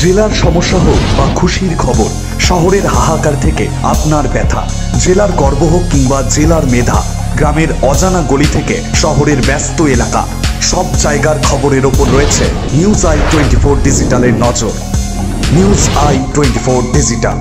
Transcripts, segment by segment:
জেলার সমস্যা হোক বা খুশির খবর, শহরের হাহাকার থেকে আপনার ব্যথা, জেলার গর্ব হোক কিংবা জেলার মেধা, গ্রামের অজানা গলি থেকে শহরের ব্যস্ত এলাকা, সব জায়গার খবরের ওপর রয়েছে নিউজ আই 24 ডিজিটালের নজর। News I 24 digital.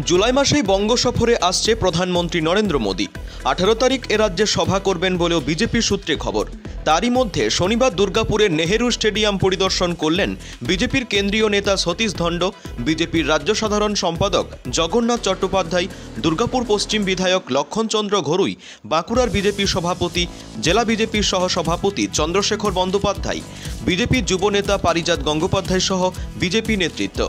জুলাই মাসেই বঙ্গ সফরে আসছে প্রধানমন্ত্রী নরেন্দ্র মোদী। 18 তারিখ এ রাজ্যে সভা করবেন বলেও বিজেপির সূত্রে খবর। তারই মধ্যে শনিবার দুর্গাপুরের নেহেরু স্টেডিয়াম পরিদর্শন করলেন বিজেপির কেন্দ্রীয় নেতা সতীশ ধণ্ড, বিজেপির রাজ্য সাধারণ সম্পাদক জগন্নাথ চট্টোপাধ্যায়, দুর্গাপুর পশ্চিম বিধায়ক লক্ষণচন্দ্র ঘরুই, বাঁকুড়ার বিজেপি সভাপতি, জেলা বিজেপির সহসভাপতি চন্দ্রশেখর বন্দ্যোপাধ্যায়, বিজেপির যুব নেতা পারিজাত গঙ্গোপাধ্যায় সহ বিজেপি নেতৃত্ব।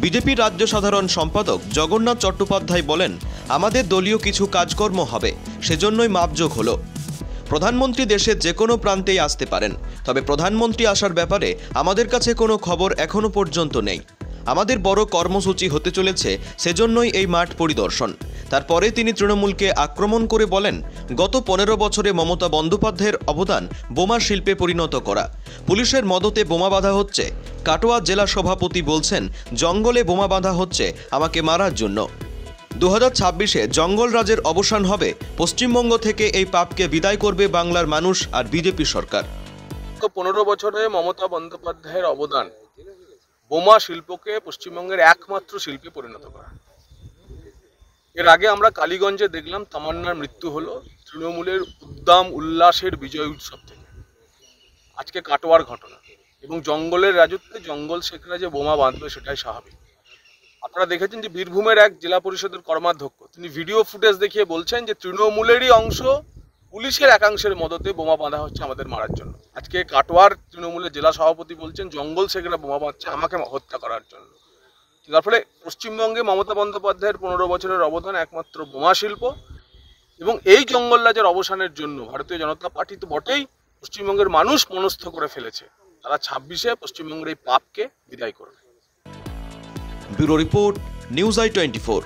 বিজেপির রাজ্য সাধারণ সম্পাদক জগন্নাথ চট্টোপাধ্যায় বলেন, আমাদের দলীয় কিছু কাজকর্ম হবে, সেজন্যই মাপজোক হলো। প্রধানমন্ত্রী দেশের যে কোনো প্রান্তেই আসতে পারেন, তবে প্রধানমন্ত্রী আসার ব্যাপারে আমাদের কাছে কোনো খবর এখনো পর্যন্ত নেই। আমাদের বড় কর্মসূচি হতে চলেছে, সেজন্যই এই মাঠ পরিদর্শন। তারপরে তিনি তৃণমূলকে আক্রমণ করে বলেন, গত 15 বছরে মমতা বন্দ্যোপাধ্যায়ের অবদান বোমা শিল্পে পরিণত করা। পুলিশের মদতে বোমা বাঁধা হচ্ছে। কাটোয়া জেলা সভাপতি বলছেন, জঙ্গলে বোমা বাঁধা হচ্ছে আমাকে মারার জন্য। 2026-এ জঙ্গল রাজের অবসান হবে। পশ্চিমবঙ্গ থেকে এই পাপকে বিদায় করবে বাংলার মানুষ আর বিজেপি সরকার। 15 বছরে মমতা বন্দ্যোপাধ্যায়ের অবদান বোমা শিল্পকে পশ্চিমবঙ্গের একমাত্র শিল্পে পরিণত করা। এর আগে আমরা কালীগঞ্জে দেখলাম তামান্নার মৃত্যু হলো তৃণমূলের উদ্দাম উল্লাসের বিজয় উৎসব থেকে। আজকে কাটোয়ার ঘটনা এবং জঙ্গলের রাজত্বে জঙ্গল শেখরা যে বোমা বাঁধবে সেটাই স্বাভাবিক। আপনারা দেখেছেন যে বীরভূমের এক জেলা পরিষদের কর্মাধ্যক্ষ তিনি ভিডিও ফুটেজ দেখিয়ে বলছেন যে তৃণমূলেরই অংশ পুলিশের একাংশের মদতে বোমা বাঁধা হচ্ছে আমাদের মারার জন্য। আজকে কাটোয়ার তৃণমূলের জেলা সভাপতি বলছেন জঙ্গল শেখরা বোমা বাঁধছে আমাকে হত্যা করার জন্য। যার ফলে পশ্চিমবঙ্গে মমতা বন্দ্যোপাধ্যায়ের 15 বছরের অবদান একমাত্র বোমা শিল্প এবং এই জঙ্গল রাজের অবসানের জন্য ভারতীয় জনতা পার্টি তো বটেই, পশ্চিমবঙ্গের মানুষ মনস্থ করে ফেলেছে তারা 26-এ পশ্চিমবঙ্গের এই পাপকে বিদায় করবে। Bureau report, news I 24।